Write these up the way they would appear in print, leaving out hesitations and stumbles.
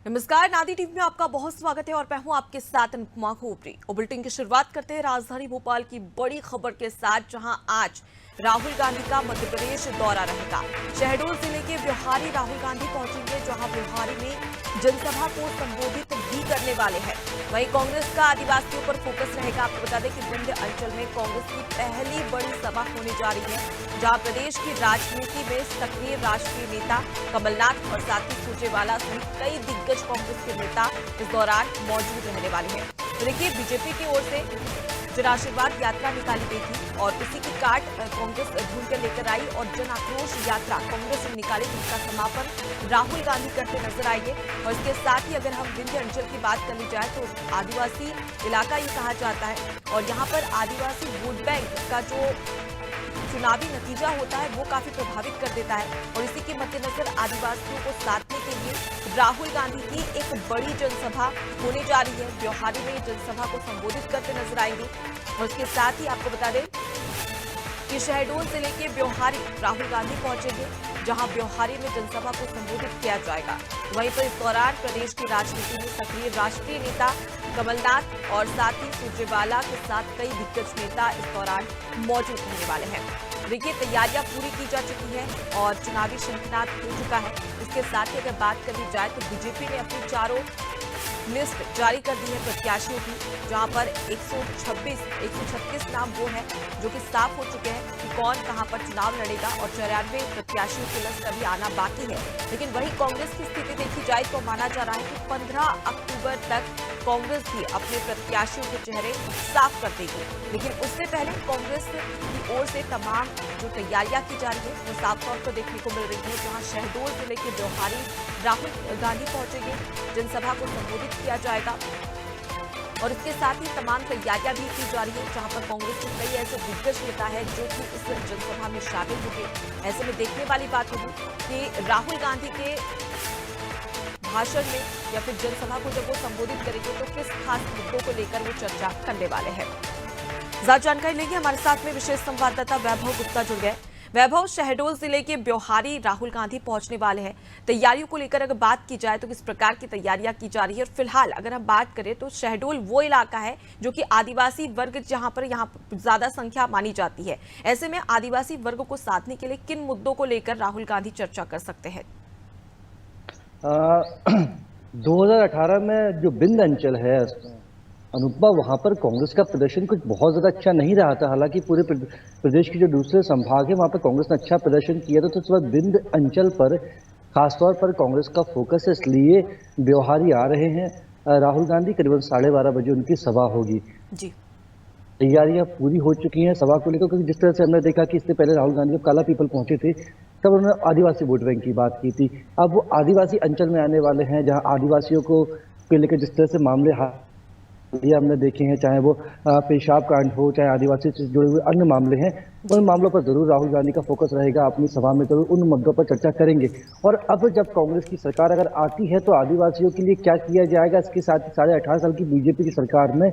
नमस्कार, नादी टीवी में आपका बहुत स्वागत है और मैं हूं आपके साथ अनुपमा खोपरी। बुलेटिन की शुरुआत करते हैं राजधानी भोपाल की बड़ी खबर के साथ, जहां आज राहुल गांधी का मध्य प्रदेश दौरा रहेगा। शहडोल जिले के ब्योहारी राहुल गांधी पहुंचेंगे, जहां ब्योहारी में जनसभा को संबोधित भी करने वाले हैं। वहीं कांग्रेस का आदिवासियों पर फोकस रहेगा। आपको बता दें कि विंध्य अंचल में कांग्रेस की पहली बड़ी सभा होने जा रही है, जहां प्रदेश की राजनीति में सक्रिय राष्ट्रीय नेता कमलनाथ और साथी सुरजेवाला सहित कई दिग्गज कांग्रेस के नेता इस दौरान मौजूद रहने वाले हैं। तो देखिए, बीजेपी की ओर से जन आशीर्वाद यात्रा निकाली गई थी और इसी की काट कांग्रेस ढूंढ कर लेकर आई और जन आक्रोश यात्रा कांग्रेस ने निकाली, जिसका समापन राहुल गांधी करते नजर आएंगे। और इसके साथ ही अगर हम विंध्य अंचल की बात कर ली जाए तो आदिवासी इलाका ये कहा जाता है और यहाँ पर आदिवासी वोट बैंक का जो चुनावी नतीजा होता है वो काफी प्रभावित कर देता है। और इसी के मद्देनजर आदिवासियों को साधने के लिए राहुल गांधी की एक बड़ी जनसभा होने जा रही है। ब्योहारी में जनसभा को संबोधित करते नजर आएंगे। और इसके साथ ही आपको बता दें कि शहडोल जिले के ब्योहारी राहुल गांधी पहुंचेंगे, जहां ब्योहारी में जनसभा को संबोधित किया जाएगा। वहीं पर इस दौरान प्रदेश की राजनीति में सक्रिय राष्ट्रीय नेता कमलनाथ और साथी सुरजेवाला के साथ कई दिग्गज नेता इस दौरान मौजूद रहने वाले हैं। देखिए, तैयारियां पूरी की जा चुकी हैं और चुनावी शंखनाद हो चुका है। इसके साथ ही अगर बात कर ली जाए तो बीजेपी ने अपनी चारों लिस्ट जारी कर दी है प्रत्याशियों की, जहां पर 136 नाम वो हैं जो कि साफ हो चुके हैं कि कौन कहां पर चुनाव लड़ेगा और 94 प्रत्याशियों की लिस्ट अभी आना बाकी है। लेकिन वही कांग्रेस की स्थिति देखी जाए तो माना जा रहा है कि 15 अक्टूबर तक कांग्रेस भी अपने प्रत्याशियों के चेहरे साफ कर देगी। लेकिन उससे पहले कांग्रेस की ओर से तमाम जो तैयारियां की जा रही है वो साफ तौर पर देखने को मिल रही है, जहां शहडोल जिले के ब्योहारी राहुल गांधी पहुंचेंगे, जनसभा को संबोधित किया जाएगा। और इसके साथ ही तमाम तैयारियां भी की जा रही है, जहां पर कांग्रेस के कई ऐसे दिग्गज नेता है जो कि इस जनसभा में शामिल होंगे। ऐसे में देखने वाली बात होगी कि राहुल गांधी के भाषण में या फिर जनसभा को जब वो संबोधित करेंगे तो किस खास मुद्दों को लेकर वो चर्चा करने वाले हैं। ज्यादा जानकारी लेंगे, हमारे साथ में विशेष संवाददाता वैभव गुप्ता जुड़ गए। वैभव, शहडोल जिले के ब्योहारी राहुल गांधी पहुंचने वाले हैं। तैयारियों को लेकर अगर बात की जाए तो किस प्रकार की तैयारियां की जा रही है? और फिलहाल अगर हम बात करें तो शहडोल वो इलाका है जो कि आदिवासी वर्ग जहां पर यहाँ ज्यादा संख्या मानी जाती है। ऐसे में आदिवासी वर्ग को साधने के लिए किन मुद्दों को लेकर राहुल गांधी चर्चा कर सकते हैं? 2018 में जो विंध्य अंचल है अनुपमा, वहाँ पर कांग्रेस का प्रदर्शन कुछ बहुत ज़्यादा अच्छा नहीं रहा था। हालांकि पूरे प्रदेश के जो दूसरे संभाग है वहाँ पर कांग्रेस ने अच्छा प्रदर्शन किया था। तो इस वक्त विंध्य अंचल पर खासतौर पर कांग्रेस का फोकस है, इसलिए ब्योहारी आ रहे हैं राहुल गांधी। करीबन 12:30 बजे उनकी सभा होगी जी। तैयारियां पूरी हो चुकी हैं सभा को लेकर, क्योंकि जिस तरह से हमने देखा कि इससे पहले राहुल गांधी जब काला पीपल पहुंचे थे तब उन्होंने आदिवासी वोट बैंक की बात की थी। अब वो आदिवासी अंचल में आने वाले हैं, जहां आदिवासियों को लेकर जिस तरह से मामले हमने देखे हैं, चाहे वो पेशाब कांड हो, चाहे आदिवासी से जुड़े हुए अन्य मामले हैं, उन मामलों पर जरूर राहुल गांधी का फोकस रहेगा। अपनी सभा में जरूर उन मुद्दों पर चर्चा करेंगे। और अब जब कांग्रेस की सरकार अगर आती है तो आदिवासियों के लिए क्या किया जाएगा, इसके साथ ही 18.5 साल की बीजेपी की सरकार में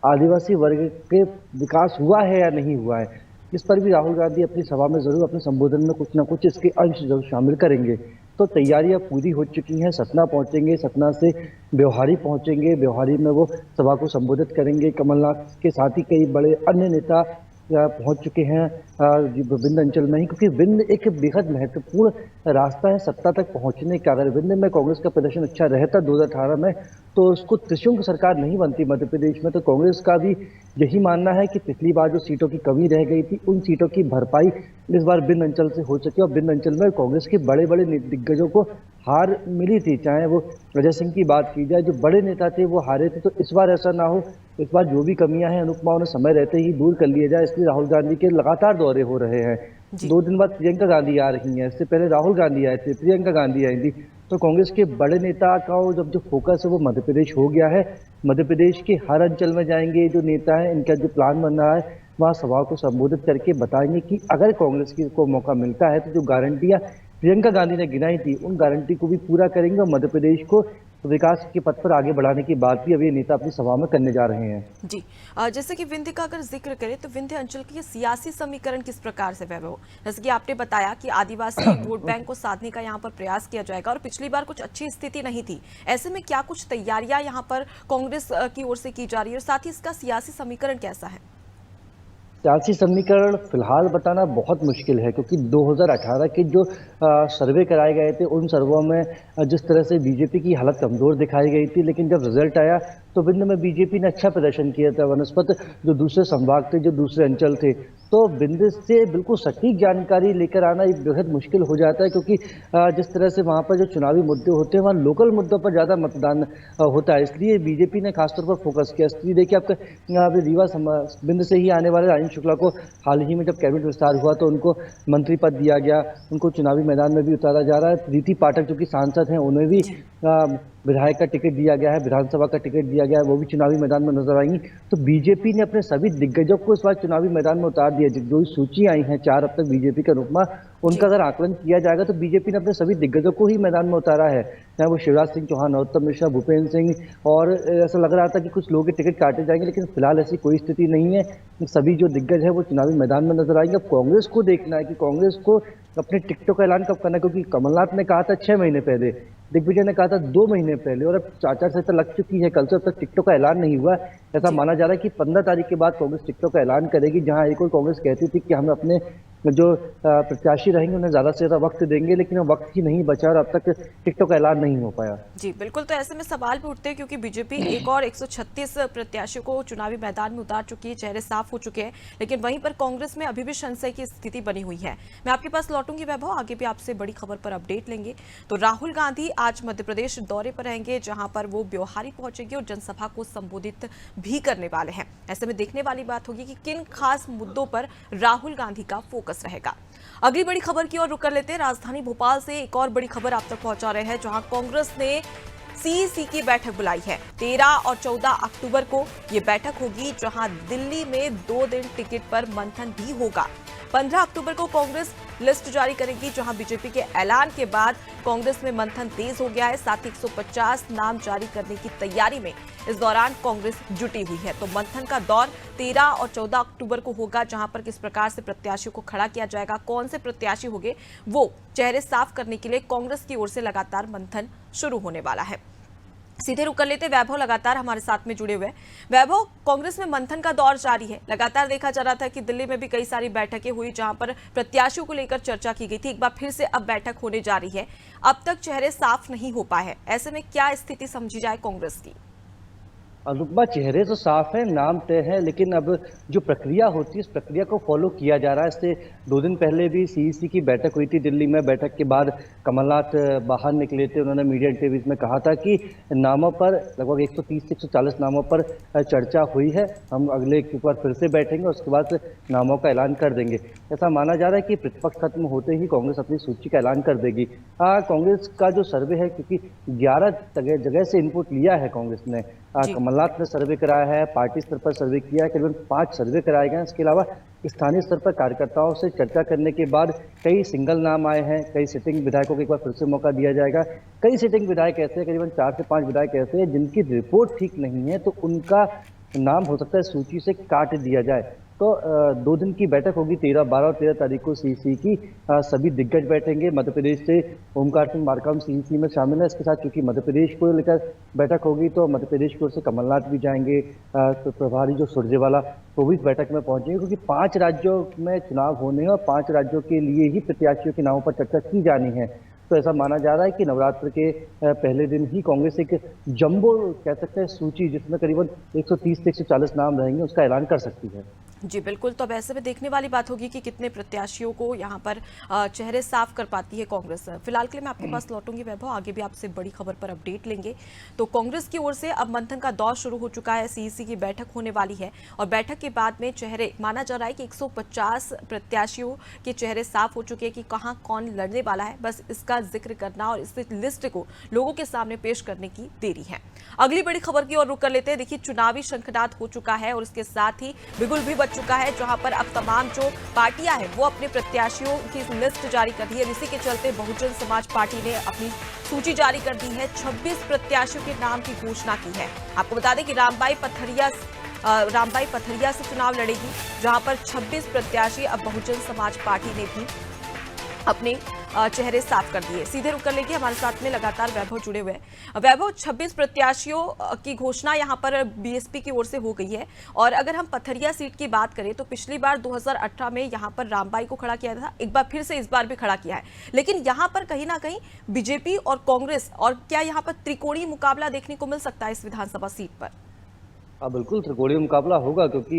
आदिवासी वर्ग के विकास हुआ है या नहीं हुआ है, इस पर भी राहुल गांधी अपनी सभा में जरूर अपने संबोधन में कुछ ना कुछ इसके अंश जरूर शामिल करेंगे। तो तैयारियां पूरी हो चुकी हैं। सतना पहुंचेंगे, सतना से ब्योहारी पहुंचेंगे, ब्योहारी में वो सभा को संबोधित करेंगे। कमलनाथ के साथ ही कई बड़े अन्य नेता पहुंच चुके हैं विंध्य अंचल में ही, क्योंकि विंध्य एक बेहद महत्वपूर्ण रास्ता है सत्ता तक पहुंचने का। अगर विंध्य में कांग्रेस का प्रदर्शन अच्छा रहता 2018 में तो उसको त्रिशंकु की सरकार नहीं बनती मध्य प्रदेश में। तो कांग्रेस का भी यही मानना है कि पिछली बार जो सीटों की कमी रह गई थी उन सीटों की भरपाई इस बार विंध्य अंचल से हो सके। और विंध्य अंचल में कांग्रेस के बड़े बड़े दिग्गजों को हार मिली थी, चाहे वो अजय सिंह की बात की जाए, जो बड़े नेता थे वो हारे थे। तो इस बार ऐसा ना हो, इस बार जो भी कमियां हैं अनुपमा उन्हें समय रहते ही दूर कर लिया जाए, इसलिए राहुल गांधी के लगातार दौरे हो रहे हैं। 2 दिन बाद प्रियंका गांधी आ रही हैं, इससे पहले राहुल गांधी आए थे, प्रियंका गांधी आई थी। तो कांग्रेस के बड़े नेता का जब जो फोकस है वो मध्य प्रदेश हो गया है। मध्य प्रदेश के हर अंचल में जाएंगे जो नेता है, इनका जो प्लान बन रहा है वहाँ सभा को संबोधित करके बताएंगे कि अगर कांग्रेस को मौका मिलता है तो जो गारंटियां प्रियंका गांधी ने गिनाई थी उन गारंटी को भी पूरा करेंगे और मध्य प्रदेश को तो विकास के पथ पर आगे बढ़ाने की बात भी अभी ये नेता अपनी सभा में करने जा रहे हैं। जी। जैसे कि विंध्य का अगर जिक्र करें तो विंध्य अंचल की ये सियासी समीकरण किस प्रकार से वैभव, जैसे कि आपने बताया कि आदिवासी वोट बैंक को साधने का यहाँ पर प्रयास किया जाएगा और पिछली बार कुछ अच्छी स्थिति नहीं थी, ऐसे में क्या कुछ तैयारियां यहाँ पर कांग्रेस की ओर से की जा रही है और साथ ही इसका सियासी समीकरण कैसा है? सियासी समीकरण फिलहाल बताना बहुत मुश्किल है, क्योंकि 2018 के जो सर्वे कराए गए थे उन सर्वों में जिस तरह से बीजेपी की हालत कमजोर दिखाई गई थी, लेकिन जब रिजल्ट आया तो विंध्य में बीजेपी ने अच्छा प्रदर्शन किया था बनस्पत जो दूसरे संभाग थे, जो दूसरे अंचल थे। तो विंध्य से बिल्कुल सटीक जानकारी लेकर आना एक बेहद मुश्किल हो जाता है, क्योंकि जिस तरह से वहाँ पर जो चुनावी मुद्दे होते हैं वहाँ लोकल मुद्दों पर ज़्यादा मतदान होता है, इसलिए बीजेपी ने खासतौर पर फोकस किया। इसलिए देखिए आपका रीवा विंध्य से ही आने वाले राजेंद्र शुक्ला को हाल ही में जब कैबिनेट विस्तार हुआ तो उनको मंत्री पद दिया गया, उनको चुनावी मैदान में भी उतारा जा रहा है। प्रीति पाठक जो कि सांसद हैं उन्हें भी विधायक का टिकट दिया गया है, विधानसभा का टिकट दिया गया है, वो भी चुनावी मैदान में नजर आएंगी। तो बीजेपी ने अपने सभी दिग्गजों को इस बार चुनावी मैदान में उतार दिया। जो सूची आई है 4 अब तक बीजेपी के रूप में, उनका अगर आकलन किया जाएगा तो बीजेपी ने अपने सभी दिग्गजों को ही मैदान में उतारा है, चाहे वो शिवराज सिंह चौहान, नरोत्तम मिश्रा, भूपेंद्र सिंह, और ऐसा लग रहा था कि कुछ लोगों के टिकट काटे जाएंगे, लेकिन फिलहाल ऐसी कोई स्थिति नहीं है। सभी जो दिग्गज है वो चुनावी मैदान में नजर आएंगे। अब कांग्रेस को देखना है कि कांग्रेस को अपने टिकटों का ऐलान कब करना है, क्योंकि कमलनाथ ने कहा था 6 महीने पहले, दिग्विजय ने कहा था 2 महीने पहले, और अब आचार संहिता लग चुकी है कल से, अब तक टिकटों का ऐलान नहीं हुआ। ऐसा माना जा रहा है कि 15 तारीख के बाद कांग्रेस टिकटों का ऐलान करेगी, जहां एक और कांग्रेस कहती थी कि हम अपने जो प्रत्याशी रहेंगे उन्हें ज्यादा से ज्यादा वक्त देंगे, लेकिन अब वक्त ही नहीं बचा और अब तक टिकटों का ऐलान नहीं हो पाया। जी बिल्कुल, तो ऐसे में सवाल भी उठते हैं क्योंकि बीजेपी एक और 136 प्रत्याशियों को चुनावी मैदान में उतार चुकी है, चेहरे साफ हो चुके हैं, लेकिन वहीं पर कांग्रेस में अभी भी संशय की स्थिति बनी हुई है। मैं आपके पास लौटूंगी वैभव, आगे भी आपसे बड़ी खबर पर अपडेट लेंगे। तो राहुल गांधी आज मध्य प्रदेश दौरे पर रहेंगे, जहां पर वो ब्योहारी पहुंचेंगे और जनसभा को संबोधित भी करने वाले हैं। ऐसे में देखने वाली बात होगी कि किन खास मुद्दों पर राहुल गांधी का फोकस रहेगा। अगली बड़ी खबर की ओर रुक कर लेते हैं। राजधानी भोपाल से एक और बड़ी खबर आप तक पहुंचा रहे हैं, जहां कांग्रेस ने सीईसी की बैठक बुलाई है। 13 और 14 अक्टूबर को ये बैठक होगी, जहां दिल्ली में 2 दिन टिकट पर मंथन भी होगा। 15 अक्टूबर को कांग्रेस लिस्ट जारी करेगी, जहां बीजेपी के ऐलान के बाद कांग्रेस में मंथन तेज हो गया है। साथ ही 150 नाम जारी करने की तैयारी में इस दौरान कांग्रेस जुटी हुई है। तो मंथन का दौर 13 और 14 अक्टूबर को होगा, जहां पर किस प्रकार से प्रत्याशियों को खड़ा किया जाएगा, कौन से प्रत्याशी होंगे, वो चेहरे साफ करने के लिए कांग्रेस की ओर से लगातार मंथन शुरू होने वाला है। सीधे रुक कर लेते वैभव लगातार हमारे साथ में जुड़े हुए। वैभव, कांग्रेस में मंथन का दौर जारी है। लगातार देखा जा रहा था कि दिल्ली में भी कई सारी बैठकें हुई, जहां पर प्रत्याशियों को लेकर चर्चा की गई थी। एक बार फिर से अब बैठक होने जा रही है। अब तक चेहरे साफ नहीं हो पाए हैं, ऐसे में क्या स्थिति समझी जाए कांग्रेस की? अनुपमा, चेहरे तो साफ है, नाम तय है, लेकिन अब जो प्रक्रिया होती है इस प्रक्रिया को फॉलो किया जा रहा है। इससे 2 दिन पहले भी सीईसी की बैठक हुई थी दिल्ली में। बैठक के बाद कमलनाथ बाहर निकले थे, उन्होंने मीडिया इंटरव्यूज में कहा था कि नामों पर लगभग 130 से 140 नामों पर चर्चा हुई है, हम अगले एक बार फिर से बैठेंगे, उसके बाद नामों का ऐलान कर देंगे। ऐसा माना जा रहा है कि प्रतिपक्ष खत्म होते ही कांग्रेस अपनी सूची का ऐलान कर देगी। कांग्रेस का जो सर्वे है, क्योंकि 11 जगह से इनपुट लिया है कांग्रेस ने, कमलनाथ ने सर्वे कराया है, पार्टी स्तर पर सर्वे किया है, करीबन 5 सर्वे कराए गए हैं। इसके अलावा स्थानीय स्तर पर कार्यकर्ताओं से चर्चा करने के बाद कई सिंगल नाम आए हैं, कई सिटिंग विधायकों को एक बार फिर से मौका दिया जाएगा। कई सिटिंग विधायक ऐसे हैं, करीबन 4 से 5 विधायक ऐसे हैं जिनकी रिपोर्ट ठीक नहीं है, तो उनका नाम हो सकता है सूची से काट दिया जाए। तो 2 दिन की बैठक होगी, 13, 12 और 13 तारीख को सीईसी की। सभी दिग्गज बैठेंगे। मध्य प्रदेश से ओमकार सिंह मार्कम सीईसी में शामिल है। इसके साथ क्योंकि मध्य प्रदेश को लेकर बैठक होगी, तो मध्य प्रदेश की ओर से कमलनाथ भी जाएंगे, तो प्रभारी जो सुरजेवाला वो भी इस बैठक में पहुंचेंगे, क्योंकि 5 राज्यों में चुनाव होने हैं और 5 राज्यों के लिए ही प्रत्याशियों के नामों पर चर्चा की जानी है। तो ऐसा माना जा रहा है कि नवरात्र के पहले दिन ही कांग्रेस एक जंबो कह सकते हैं सूची, जिसमें करीबन 130 से 140 नाम रहेंगे, उसका ऐलान कर सकती है। जी बिल्कुल, तो अब ऐसे में देखने वाली बात होगी कि कितने प्रत्याशियों को यहाँ पर चेहरे साफ कर पाती है कांग्रेस। फिलहाल के लिए मैं आपके पास लौटूंगी वैभव, आगे भी आपसे बड़ी खबर पर अपडेट लेंगे। तो कांग्रेस की ओर से अब मंथन का दौर शुरू हो चुका है, सीईसी की बैठक होने वाली है और बैठक के बाद में चेहरे माना जा रहा है कि 150 प्रत्याशियों के चेहरे साफ हो चुके हैं कि कहाँ कौन लड़ने वाला है। बस इसका जिक्र करना और इस लिस्ट को लोगों के सामने पेश करने की देरी है। अगली बड़ी खबर की ओर रुक कर लेते हैं। देखिए, चुनावी शंखनाद हो चुका है और इसके साथ ही बिगुल भी बच बज चुका है, जहां पर अब तमाम जो पार्टियां हैं वो अपने प्रत्याशियों की लिस्ट जारी कर दी है। इसी के चलते बहुजन समाज पार्टी ने अपनी सूची जारी कर दी है। 26 प्रत्याशियों के नाम की घोषणा की है। आपको बता दें कि रामबाई पथरिया से चुनाव लड़ेगी, जहां पर 26 प्रत्याशी अब बहुजन समाज पार्टी ने भी अपने चेहरे साफ कर दिए। सीधे रुक कर लेंगे, हमारे साथ में लगातार वैभव जुड़े हुए हैं। वैभव, 26 प्रत्याशियों की घोषणा यहां पर बीएसपी की ओर से हो गई है। और अगर हम पथरिया सीट की बात करें तो पिछली बार 2018 में यहां पर रामबाई को खड़ा किया था, एक बार फिर से इस बार भी खड़ा किया है। लेकिन यहां पर कहीं ना कहीं बीजेपी और कांग्रेस, और क्या यहां पर त्रिकोणीय मुकाबला देखने को मिल सकता है इस विधानसभा सीट पर? हाँ बिल्कुल, त्रिकोणीय मुकाबला होगा क्योंकि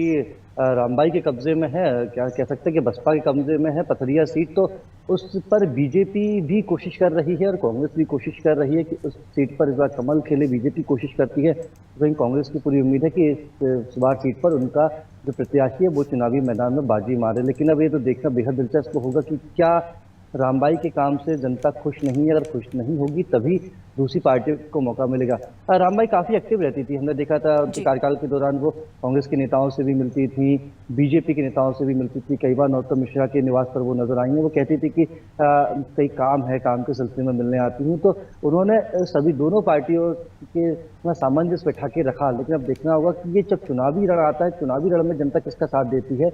रामबाई के कब्जे में है, क्या कह सकते हैं कि बसपा के कब्जे में है पथरिया सीट, तो उस पर बीजेपी भी कोशिश कर रही है और कांग्रेस भी कोशिश कर रही है कि उस सीट पर इस बार कमल खेले। बीजेपी कोशिश करती है, वहीं कांग्रेस की पूरी उम्मीद है कि इस बार सीट पर उनका जो प्रत्याशी है वो चुनावी मैदान में बाजी मारे। लेकिन अब ये तो देखना बेहद दिलचस्प होगा कि क्या रामबाई के काम से जनता खुश नहीं है। अगर खुश नहीं होगी तभी दूसरी पार्टियों को मौका मिलेगा। रामबाई काफी एक्टिव रहती थी, हमने देखा था उनके कार्यकाल के दौरान वो कांग्रेस के नेताओं से भी मिलती थी, बीजेपी के नेताओं से भी मिलती थी। कई बार नरोत्तम मिश्रा के निवास पर वो नजर आई हैं। वो कहती थी कि कई काम है, काम के सिलसिले में मिलने आती हूँ। तो उन्होंने सभी दोनों पार्टियों के सामंजस्य बैठा के रखा। लेकिन अब देखना होगा कि ये जब चुनावी रण आता है, चुनावी रण में जनता किसका साथ देती है।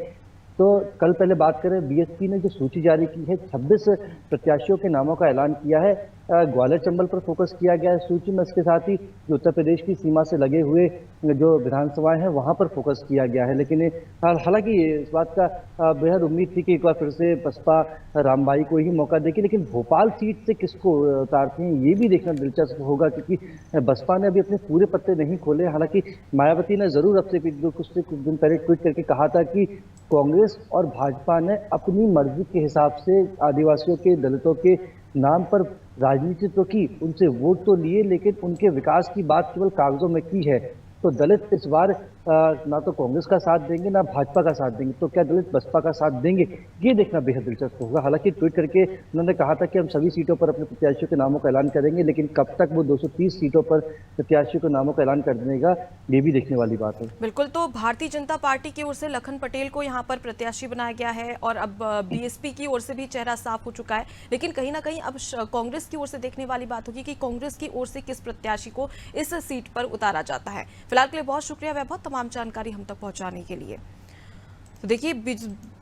तो कल पहले बात करें, बीएसपी ने जो सूची जारी की है, 26 प्रत्याशियों के नामों का ऐलान किया है। ग्वालियर चंबल पर फोकस किया गया है सूची में, इसके साथ ही जो उत्तर प्रदेश की सीमा से लगे हुए जो विधानसभाएं हैं वहां पर फोकस किया गया है। लेकिन हालांकि इस बात का बेहद उम्मीद थी कि एक बार फिर से बसपा रामबाई को ही मौका देगी, लेकिन भोपाल सीट से किसको उतारते हैं ये भी देखना दिलचस्प होगा, क्योंकि बसपा ने अभी अपने पूरे पत्ते नहीं खोले। हालांकि मायावती ने जरूर अब से कुछ दिन पहले ट्वीट करके कहा था कि कांग्रेस और भाजपा ने अपनी मर्जी के हिसाब से आदिवासियों के, दलितों के नाम पर राजनीति तो की, उनसे वोट तो लिए, लेकिन उनके विकास की बात केवल कागजों में की है। तो दलित इस बार ना तो कांग्रेस का साथ देंगे ना भाजपा का साथ देंगे, तो क्या दलित बसपा का साथ देंगे, ये देखना बेहद दिलचस्प होगा। हालांकि ट्वीट करके उन्होंने कहा था कि हम सभी सीटों पर अपने प्रत्याशियों के नामों का ऐलान करेंगे, लेकिन कब तक वो 230 सीटों पर प्रत्याशियों के नामों का ऐलान कर देगा ये भी देखने वाली बात है। बिल्कुल, तो भारतीय जनता पार्टी की ओर से लखन पटेल को यहाँ पर प्रत्याशी बनाया गया है और अब बीएसपी की ओर से भी चेहरा साफ हो चुका है। लेकिन कहीं ना कहीं अब कांग्रेस की ओर से देखने वाली बात होगी कि कांग्रेस की ओर से किस प्रत्याशी को इस सीट पर उतारा जाता है। फिलहाल के लिए बहुत शुक्रिया वैभव, तमाम जानकारी हम तक पहुंचाने के लिए। तो देखिए,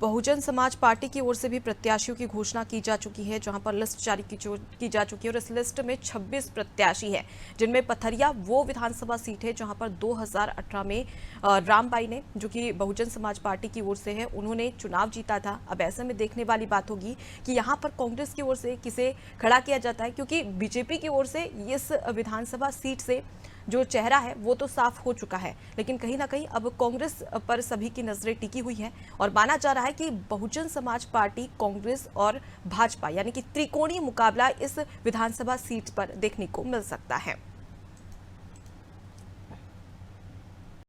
बहुजन समाज पार्टी की ओर से भी प्रत्याशियों की घोषणा की जा चुकी है, जहां पर लिस्ट जारी की जा चुकी है और इस लिस्ट में 26 प्रत्याशी हैं, जिनमें पथरिया वो विधानसभा सीट है जहां पर 2018 में रामबाई ने, जो कि बहुजन समाज पार्टी की ओर से है, उन्होंने चुनाव जीता था। अब ऐसे में देखने वाली बात होगी कि यहां पर कांग्रेस की ओर से किसे खड़ा किया जाता है, क्योंकि बीजेपी की ओर से इस विधानसभा सीट से जो चेहरा है वो तो साफ हो चुका है, लेकिन कहीं ना कहीं अब कांग्रेस पर सभी की नजरें टिकी हुई हैं और माना जा रहा है कि बहुजन समाज पार्टी, कांग्रेस और भाजपा यानी कि त्रिकोणीय मुकाबला इस विधानसभा सीट पर देखने को मिल सकता है।